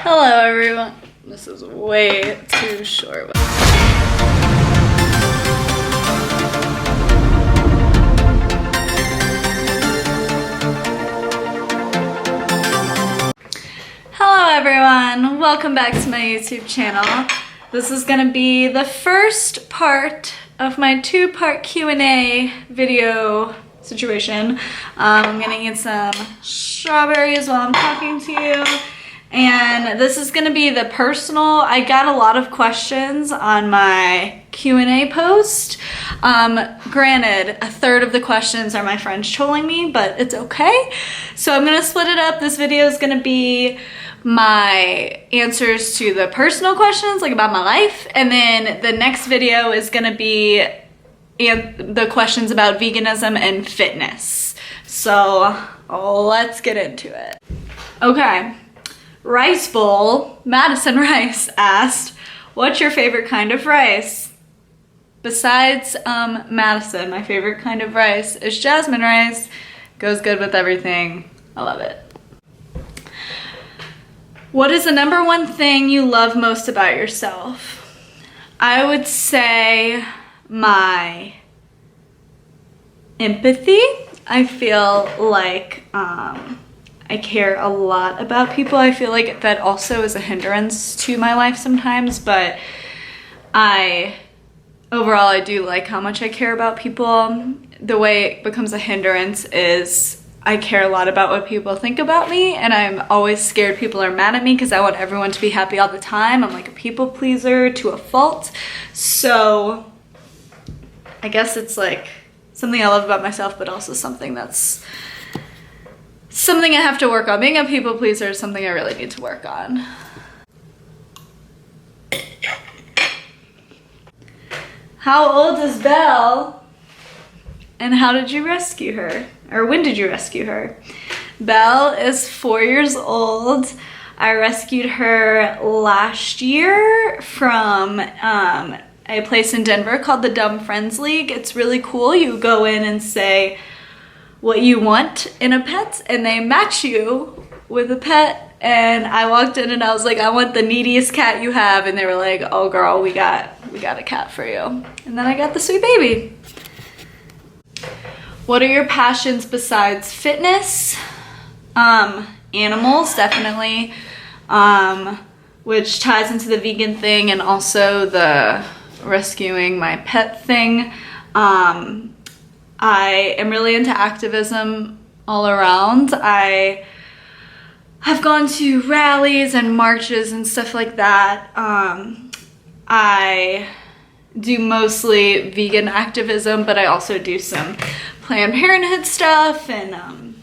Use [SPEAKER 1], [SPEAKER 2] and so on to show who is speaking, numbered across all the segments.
[SPEAKER 1] Hello everyone. This is way too short. Hello everyone. Welcome back to my YouTube channel. This is gonna be the first part of my two-part Q&A video situation. I'm gonna eat some strawberries while I'm talking to you. And this is gonna be the personal. I got a lot of questions on my Q&A post. Granted, a third of the questions are my friends trolling me, but it's okay. So I'm gonna split it up. This video is gonna be my answers to the personal questions, like about my life. And then the next video is gonna be the questions about veganism and fitness. So let's get into it. Okay. Rice Bowl, Madison Rice asked, what's your favorite kind of rice? Besides Madison, my favorite kind of rice is jasmine rice. Goes good with everything. I love it. What is the number one thing you love most about yourself? I would say my empathy. I feel like I care a lot about people. I feel like that also is a hindrance to my life sometimes, but overall I do like how much I care about people. The way it becomes a hindrance is I care a lot about what people think about me, and I'm always scared people are mad at me because I want everyone to be happy all the time. I'm like a people pleaser to a fault. So I guess it's like something I love about myself, but also something that's something I have to work on. Being a people pleaser is something I really need to work on. How old is Belle? And how did you rescue her? Or when did you rescue her? Belle is 4 years old. I rescued her last year from a place in Denver called the Dumb Friends League. It's really cool. You go in and say what you want in a pet, and they match you with a pet. And I walked in and I was like, I want the neediest cat you have, and they were like, oh girl, we got a cat for you. And then I got the sweet baby. What are your passions besides fitness? Animals, definitely, which ties into the vegan thing and also the rescuing my pet thing. I am really into activism all around. I have gone to rallies and marches and stuff like that. I do mostly vegan activism, but I also do some Planned Parenthood stuff and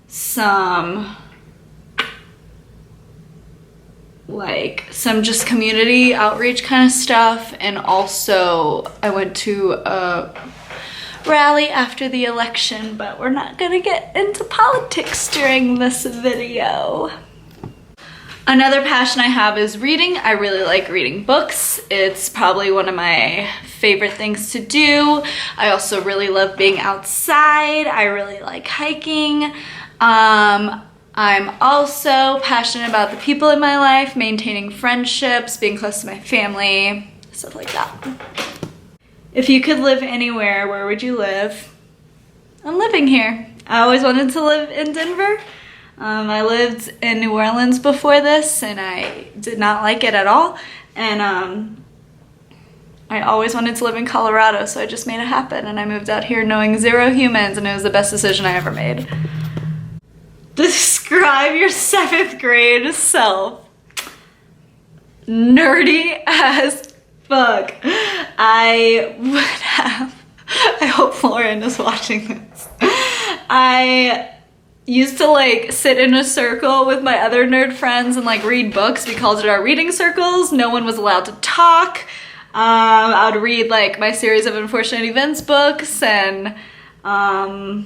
[SPEAKER 1] some just community outreach kind of stuff. And also I went to a rally after the election, but we're not gonna get into politics during this video. Another passion I have is reading. I really like reading books. It's probably one of my favorite things to do. I also really love being outside. I really like hiking. I'm also passionate about the people in my life, maintaining friendships, being close to my family, stuff like that. If you could live anywhere, where would you live? I'm living here. I always wanted to live in Denver. I lived in New Orleans before this, and I did not like it at all. And I always wanted to live in Colorado, so I just made it happen. And I moved out here knowing 0 humans, and it was the best decision I ever made. Describe your 7th grade self. Nerdy as fuck. I hope Lauren is watching this. I used to sit in a circle with my other nerd friends and read books. We called it our reading circles. No one was allowed to talk. I would read my series of unfortunate events books, and my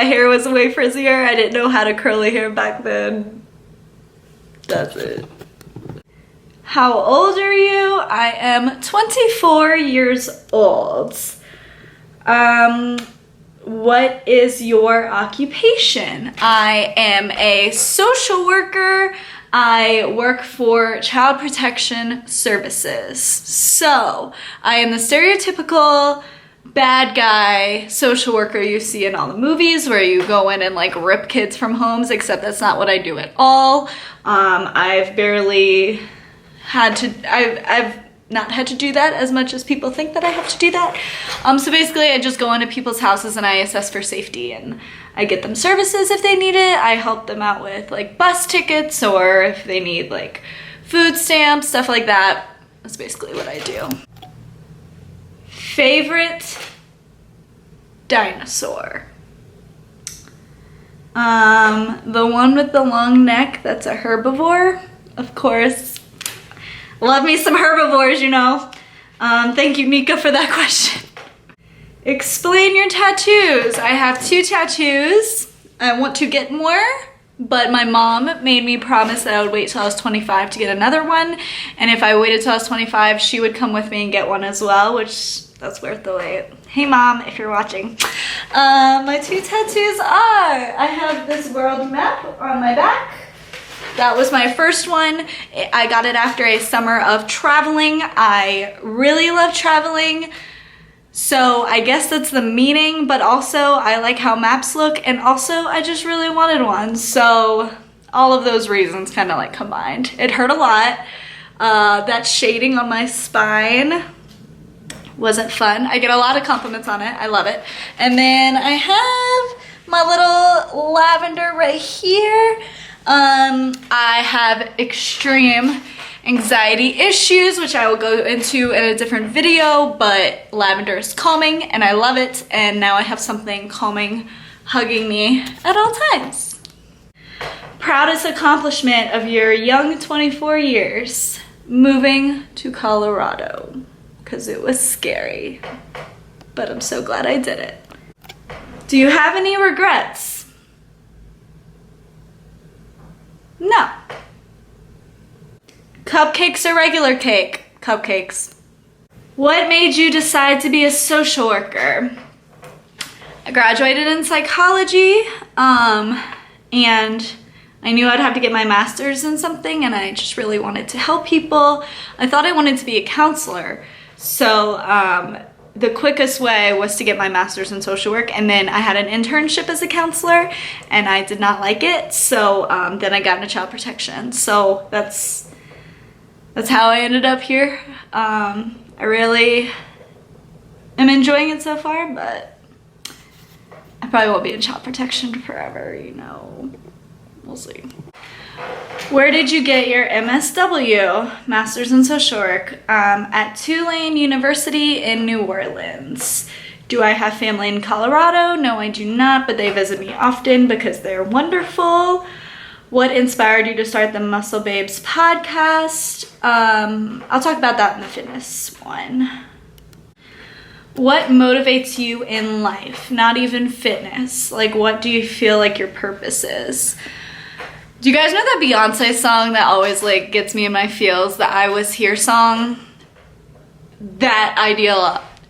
[SPEAKER 1] hair was way frizzier. I didn't know how to curly hair back then. That's it. How old are you? I am 24 years old. What is your occupation? I am a social worker. I work for Child Protection Services. So I am the stereotypical bad guy social worker you see in all the movies where you go in and like rip kids from homes, except that's not what I do at all. I've not had to do that as much as people think that I have to do that. So basically I just go into people's houses and I assess for safety and I get them services if they need it. I help them out with like bus tickets or if they need like food stamps, stuff like that. That's basically what I do. Favorite dinosaur? The one with the long neck, that's a herbivore, of course. Love me some herbivores, you know. Thank you, Nika, for that question. Explain your tattoos. I have 2 tattoos. I want to get more, but my mom made me promise that I would wait till I was 25 to get another one. And if I waited till I was 25, she would come with me and get one as well, which that's worth the wait. Hey mom, if you're watching. My 2 tattoos are, I have this world map on my back. That was my first one. I got it after a summer of traveling. I really love traveling. So I guess that's the meaning, but also I like how maps look, and also I just really wanted one. So all of those reasons kind of like combined. It hurt a lot. That shading on my spine wasn't fun. I get a lot of compliments on it. I love it. And then I have my little lavender right here. I have extreme anxiety issues, which I will go into in a different video, but lavender is calming and I love it. And now I have something calming hugging me at all times. Proudest accomplishment of your young 24 years, moving to Colorado, because it was scary, but I'm so glad I did it. Do you have any regrets? No. Cupcakes or regular cake? Cupcakes. What made you decide to be a social worker? I graduated in psychology, and I knew I'd have to get my master's in something, and I just really wanted to help people. I thought I wanted to be a counselor, so the quickest way was to get my master's in social work, and then I had an internship as a counselor and I did not like it, so then I got into child protection. So that's how I ended up here. I really am enjoying it so far, but I probably won't be in child protection forever, you know. We'll see. Where did you get your MSW, Master's in Social Work? At Tulane University in New Orleans. Do I have family in Colorado? No, I do not, but they visit me often because they're wonderful. What inspired you to start the Muscle Babes podcast? I'll talk about that in the fitness one. What motivates you in life? Not even fitness. Like, what do you feel like your purpose is? Do you guys know that Beyonce song that always like gets me in my feels, the I Was Here song? That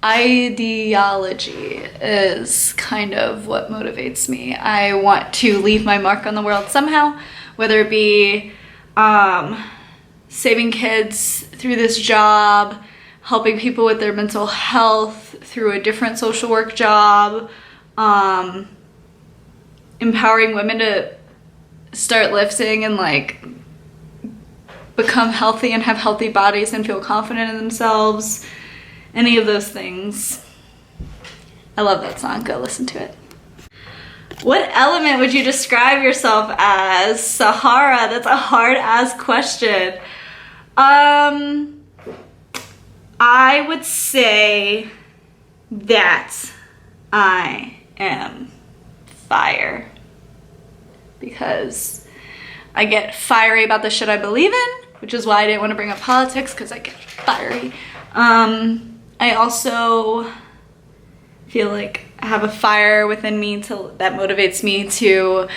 [SPEAKER 1] ideology is kind of what motivates me. I want to leave my mark on the world somehow, whether it be saving kids through this job, helping people with their mental health through a different social work job, empowering women to start lifting and like become healthy and have healthy bodies and feel confident in themselves. Any of those things. I love that song. Go listen to it. What element would you describe yourself as? Sahara, that's a hard ass question. I would say that I am fire, because I get fiery about the shit I believe in, which is why I didn't want to bring up politics, because I get fiery. I also feel like I have a fire within me that motivates me to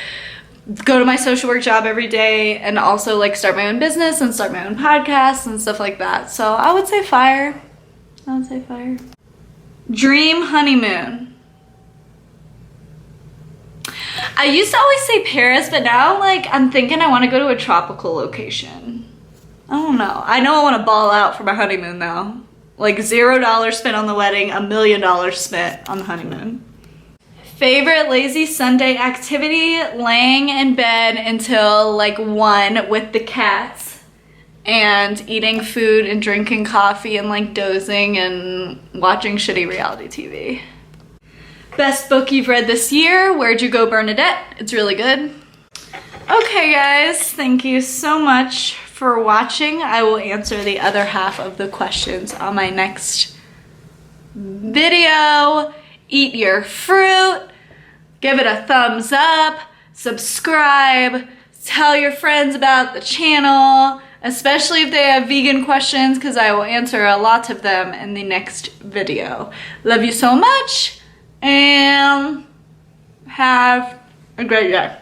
[SPEAKER 1] go to my social work job every day and also like start my own business and start my own podcast and stuff like that. So I would say fire. I would say fire. Dream honeymoon. I used to always say Paris, but now like I'm thinking I want to go to a tropical location. I don't know. I know I want to ball out for my honeymoon though. Like $0 spent on the wedding, $1 million spent on the honeymoon. Favorite lazy Sunday activity? Laying in bed until like 1 with the cats and eating food and drinking coffee and like dozing and watching shitty reality TV. Best book you've read this year? Where'd You Go, Bernadette? It's really good. Okay guys, thank you so much for watching. I will answer the other half of the questions on my next video. Eat your fruit, give it a thumbs up, subscribe, tell your friends about the channel, especially if they have vegan questions, because I will answer a lot of them in the next video. Love you so much, and have a great day.